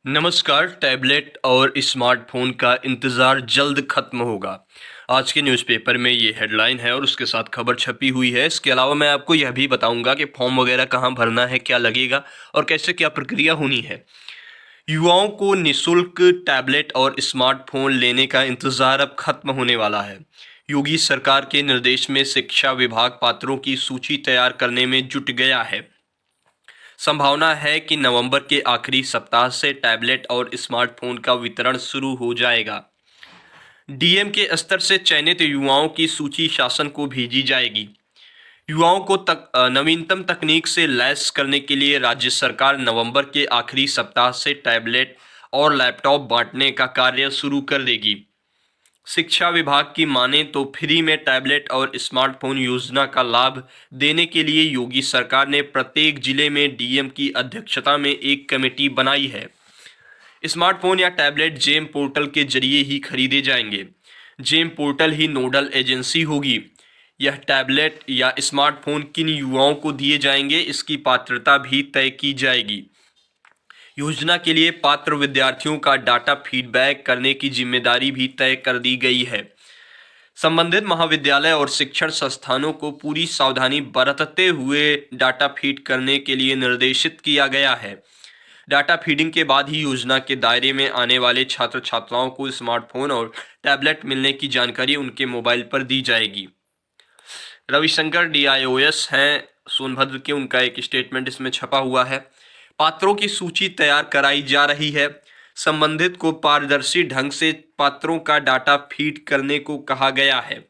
नमस्कार। टैबलेट और स्मार्टफोन का इंतज़ार जल्द ख़त्म होगा। आज के न्यूज़पेपर में ये हेडलाइन है और उसके साथ खबर छपी हुई है। इसके अलावा मैं आपको यह भी बताऊंगा कि फॉर्म वगैरह कहाँ भरना है, क्या लगेगा और कैसे क्या प्रक्रिया होनी है। युवाओं को निःशुल्क टैबलेट और स्मार्टफोन लेने का इंतज़ार अब खत्म होने वाला है। योगी सरकार के निर्देश में शिक्षा विभाग पात्रों की सूची तैयार करने में जुट गया है। संभावना है कि नवंबर के आखिरी सप्ताह से टैबलेट और स्मार्टफोन का वितरण शुरू हो जाएगा। डीएम के स्तर से चयनित युवाओं की सूची शासन को भेजी जाएगी। युवाओं को नवीनतम तकनीक से लैस करने के लिए राज्य सरकार नवंबर के आखिरी सप्ताह से टैबलेट और लैपटॉप बांटने का कार्य शुरू कर देगी। शिक्षा विभाग की माने तो फ्री में टैबलेट और स्मार्टफोन योजना का लाभ देने के लिए योगी सरकार ने प्रत्येक जिले में डीएम की अध्यक्षता में एक कमेटी बनाई है। स्मार्टफोन या टैबलेट जेम पोर्टल के जरिए ही खरीदे जाएंगे। जेम पोर्टल ही नोडल एजेंसी होगी। यह टैबलेट या स्मार्टफोन किन युवाओं को दिए जाएंगे, इसकी पात्रता भी तय की जाएगी। योजना के लिए पात्र विद्यार्थियों का डाटा फीडबैक करने की जिम्मेदारी भी तय कर दी गई है। संबंधित महाविद्यालय और शिक्षण संस्थानों को पूरी सावधानी बरतते हुए डाटा फीड करने के लिए निर्देशित किया गया है। डाटा फीडिंग के बाद ही योजना के दायरे में आने वाले छात्र छात्राओं को स्मार्टफोन और टैबलेट मिलने की जानकारी उनके मोबाइल पर दी जाएगी। रविशंकर डीआईओएस हैं सोनभद्र के, उनका एक स्टेटमेंट इसमें छपा हुआ है। पात्रों की सूची तैयार कराई जा रही है। संबंधित को पारदर्शी ढंग से पात्रों का डाटा फीड करने को कहा गया है।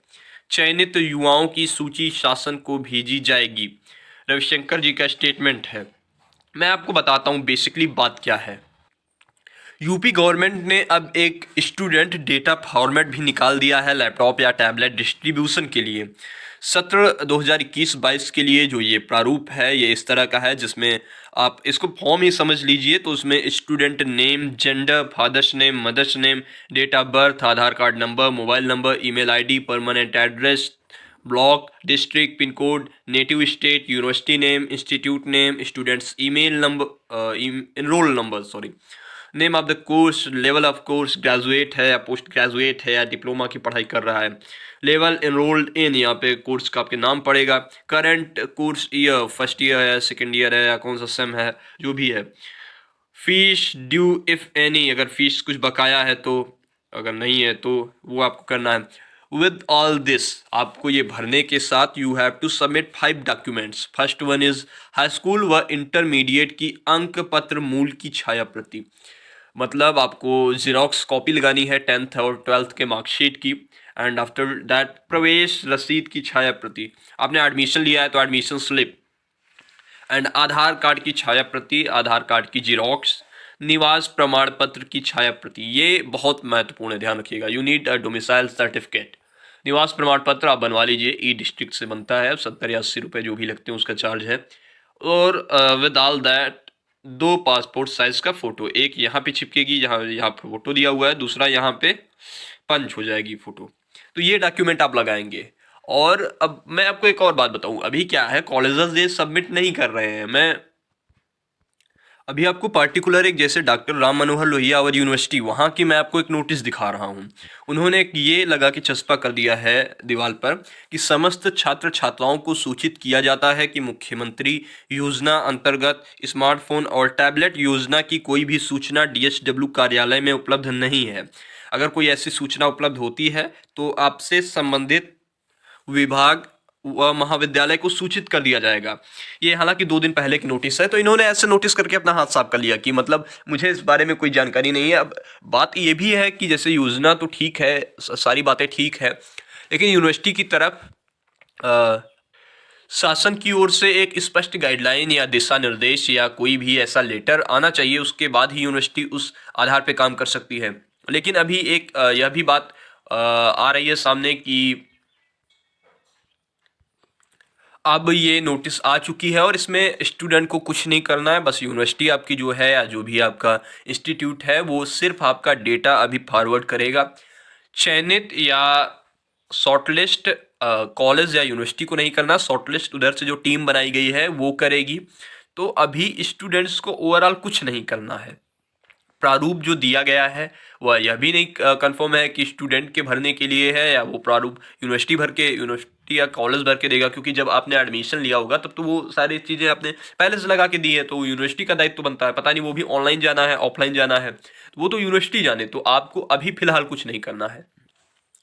चयनित युवाओं की सूची शासन को भेजी जाएगी। रविशंकर जी का स्टेटमेंट है। मैं आपको बताता हूँ बेसिकली बात क्या है। यूपी गवर्नमेंट ने अब एक स्टूडेंट डेटा फॉर्मेट भी निकाल दिया है लैपटॉप या टैबलेट डिस्ट्रीब्यूशन के लिए। सत्र 2021-22 के लिए जो ये प्रारूप है ये इस तरह का है, जिसमें आप इसको फॉर्म ही समझ लीजिए। तो उसमें student name, gender, father's name, mother's name, date of birth, Aadhaar card number, mobile number, email ID, permanent address, block, district, pin code, native state, university name, institute name, students email number, enrol number, sorry, name of the course, level of course, graduate है या post graduate है या diploma की पढ़ाई कर रहा है, level enrolled in, यहाँ पे कोर्स का आपके नाम पड़ेगा, current course year, first year है, सेकेंड ईयर है या कौन सा सेम है, जो भी है, फीस ड्यू इफ एनी, अगर फीस कुछ बकाया है तो, अगर नहीं है तो वो आपको करना है। विद ऑल दिस, आपको ये भरने के साथ you have to submit 5 documents. First one is high school व इंटरमीडिएट की अंक पत्र मूल की छाया प्रति, मतलब आपको जीरोक्स कॉपी लगानी है 10th और 12th के मार्कशीट की। एंड आफ्टर दैट प्रवेश रसीद की छाया प्रति, आपने एडमिशन लिया है तो admission slip, and Aadhaar card की छाया प्रति, आधार कार्ड की जीरोक्स, निवास प्रमाण पत्र की छाया प्रति। ये बहुत महत्वपूर्ण है, ध्यान रखिएगा। You need a domicile certificate. निवास प्रमाण पत्र आप बनवा लीजिए, ई डिस्ट्रिक्ट से बनता है, 70 या 80 रुपये जो भी लगते हैं उसका चार्ज है। और with all that 2 passport size का फोटो, एक यहाँ पे चिपकेगी, यहाँ फोटो दिया हुआ है, दूसरा यहाँ पे पंच हो जाएगी फोटो। तो ये डॉक्यूमेंट आप लगाएंगे। और अब मैं आपको एक और बात बताऊं, अभी क्या है, कॉलेजेस ये सबमिट नहीं कर रहे हैं। मैं अभी आपको पार्टिकुलर एक, जैसे डॉक्टर राम मनोहर लोहिया और यूनिवर्सिटी, वहाँ की मैं आपको एक नोटिस दिखा रहा हूँ। उन्होंने एक ये लगा के चस्पा कर दिया है दीवार पर कि समस्त छात्र छात्राओं को सूचित किया जाता है कि मुख्यमंत्री योजना अंतर्गत स्मार्टफोन और टैबलेट योजना की कोई भी सूचना डीएचडब्ल्यू कार्यालय में उपलब्ध नहीं है। अगर कोई ऐसी सूचना उपलब्ध होती है तो आपसे संबंधित विभाग व महाविद्यालय को सूचित कर दिया जाएगा। ये हालांकि 2 दिन पहले की नोटिस है, तो इन्होंने ऐसे नोटिस करके अपना हाथ साफ कर लिया कि मतलब मुझे इस बारे में कोई जानकारी नहीं है। अब बात ये भी है कि जैसे योजना तो ठीक है, सारी बातें ठीक है, लेकिन यूनिवर्सिटी की तरफ शासन की ओर से एक स्पष्ट गाइडलाइन या दिशा निर्देश या कोई भी ऐसा लेटर आना चाहिए, उसके बाद ही यूनिवर्सिटी उस आधार पर काम कर सकती है। लेकिन अभी एक यह भी बात आ रही है सामने कि अब ये नोटिस आ चुकी है और इसमें स्टूडेंट को कुछ नहीं करना है, बस यूनिवर्सिटी आपकी जो है या जो भी आपका इंस्टीट्यूट है वो सिर्फ आपका डेटा अभी फॉरवर्ड करेगा। चयनित या शॉर्टलिस्ट कॉलेज या यूनिवर्सिटी को नहीं करना, शॉर्टलिस्ट उधर से जो टीम बनाई गई है वो करेगी। तो अभी स्टूडेंट्स को ओवरऑल कुछ नहीं करना है। प्रारूप जो दिया गया है वह यह भी नहीं कंफर्म है कि स्टूडेंट के भरने के लिए है या वो प्रारूप यूनिवर्सिटी या कॉलेज भर के देगा, क्योंकि जब आपने एडमिशन लिया होगा तब तो वो सारी चीज़ें आपने पहले से लगा के दी है, तो यूनिवर्सिटी का दायित्व बनता है। पता नहीं वो भी ऑनलाइन जाना है ऑफलाइन जाना है, तो वो तो यूनिवर्सिटी जाने, तो आपको अभी फिलहाल कुछ नहीं करना है।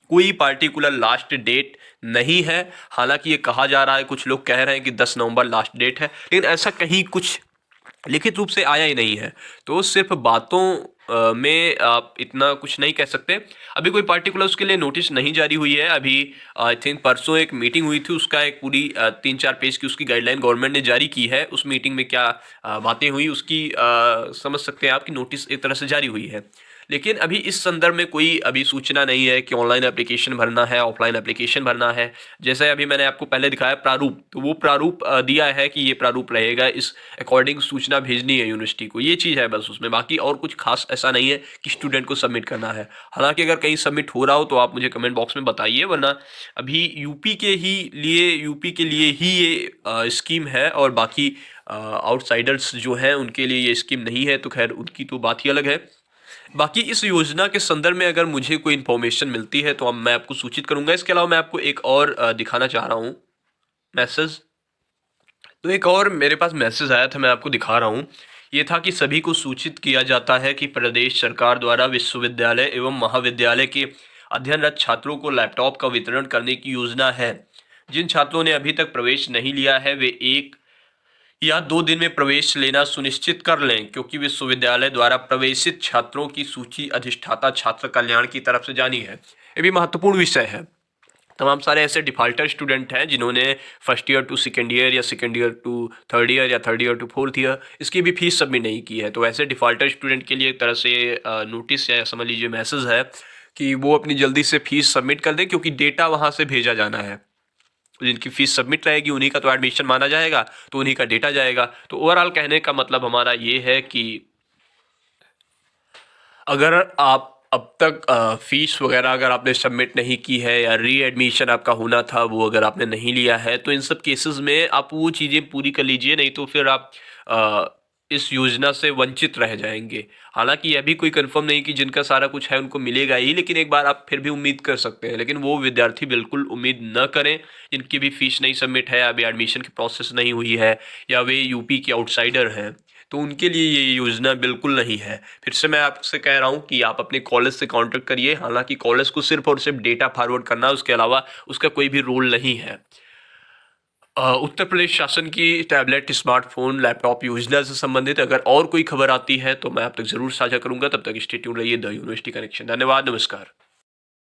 कोई पार्टिकुलर लास्ट डेट नहीं है। हालांकि ये कहा जा रहा है, कुछ लोग कह रहे हैं कि 10 नवंबर लास्ट डेट है, लेकिन ऐसा कहीं कुछ लिखित रूप से आया ही नहीं है। तो सिर्फ बातों में आप इतना कुछ नहीं कह सकते। अभी कोई पार्टिकुलर उसके लिए नोटिस नहीं जारी हुई है। अभी आई थिंक परसों एक मीटिंग हुई थी, उसका एक पूरी 3-4 पेज की उसकी गाइडलाइन गवर्नमेंट ने जारी की है। उस मीटिंग में क्या बातें हुई उसकी समझ सकते हैं आप कि नोटिस एक तरह से जारी हुई है। लेकिन अभी इस संदर्भ में कोई अभी सूचना नहीं है कि ऑनलाइन एप्लीकेशन भरना है ऑफलाइन एप्लीकेशन भरना है। जैसे अभी मैंने आपको पहले दिखाया प्रारूप, तो वो प्रारूप दिया है कि ये प्रारूप रहेगा, इस अकॉर्डिंग सूचना भेजनी है यूनिवर्सिटी को, ये चीज़ है बस उसमें। बाकी और कुछ खास ऐसा नहीं है कि स्टूडेंट को सबमिट करना है। हालांकि अगर कहीं सबमिट हो रहा हो तो आप मुझे कमेंट बॉक्स में बताइए, वरना अभी यूपी के लिए ही ये स्कीम है, और बाकी आउटसाइडर्स जो हैं उनके लिए ये स्कीम नहीं है। तो खैर उनकी तो बात ही अलग है। बाकी इस योजना के संदर्भ में अगर मुझे कोई इन्फॉर्मेशन मिलती है तो अब मैं आपको सूचित करूंगा। इसके अलावा मैं आपको एक और दिखाना चाह रहा हूँ मैसेज। तो एक और मेरे पास मैसेज आया था, मैं आपको दिखा रहा हूँ। ये था कि सभी को सूचित किया जाता है कि प्रदेश सरकार द्वारा विश्वविद्यालय एवं महाविद्यालय के अध्ययनरत छात्रों को लैपटॉप का वितरण करने की योजना है। जिन छात्रों ने अभी तक प्रवेश नहीं लिया है वे 1 या 2 दिन में प्रवेश लेना सुनिश्चित कर लें, क्योंकि विश्वविद्यालय द्वारा प्रवेशित छात्रों की सूची अधिष्ठाता छात्र कल्याण की तरफ से जानी है। ये भी महत्वपूर्ण विषय है। तमाम सारे ऐसे डिफाल्टर स्टूडेंट हैं जिन्होंने first year to second year या second year to third year या third year to fourth year इसकी भी फीस सबमिट नहीं की है। तो ऐसे डिफाल्टर स्टूडेंट के लिए एक तरह से नोटिस या समझ लीजिए मैसेज है कि वो अपनी जल्दी से फीस सबमिट कर दें, क्योंकि डेटा वहाँ से भेजा जाना है। जिनकी फीस सबमिट रहेगी उन्हीं का तो एडमिशन माना जाएगा, तो उन्हीं का डेटा जाएगा। तो ओवरऑल कहने का मतलब हमारा ये है कि अगर आप अब तक फीस वगैरह अगर आपने सबमिट नहीं की है या री एडमिशन आपका होना था वो अगर आपने नहीं लिया है, तो इन सब केसेस में आप वो चीज़ें पूरी कर लीजिए, नहीं तो फिर आप इस योजना से वंचित रह जाएंगे। हालांकि यह भी कोई कंफर्म नहीं कि जिनका सारा कुछ है उनको मिलेगा ही, लेकिन एक बार आप फिर भी उम्मीद कर सकते हैं। लेकिन वो विद्यार्थी बिल्कुल उम्मीद न करें जिनकी भी फीस नहीं सबमिट है, अभी एडमिशन की प्रोसेस नहीं हुई है, या वे यूपी के आउटसाइडर हैं, तो उनके लिए ये योजना बिल्कुल नहीं है। फिर से मैं आपसे कह रहा हूँ कि आप अपने कॉलेज से कांटेक्ट करिए। हालांकि कॉलेज को सिर्फ और सिर्फ डेटा फॉरवर्ड करना है, उसके अलावा उसका कोई भी रोल नहीं है। उत्तर प्रदेश शासन की टैबलेट स्मार्टफोन लैपटॉप योजना से संबंधित अगर और कोई खबर आती है तो मैं आप तक जरूर साझा करूंगा। तब तक स्टे ट्यून्ड रहिए द यूनिवर्सिटी कनेक्शन। धन्यवाद, नमस्कार।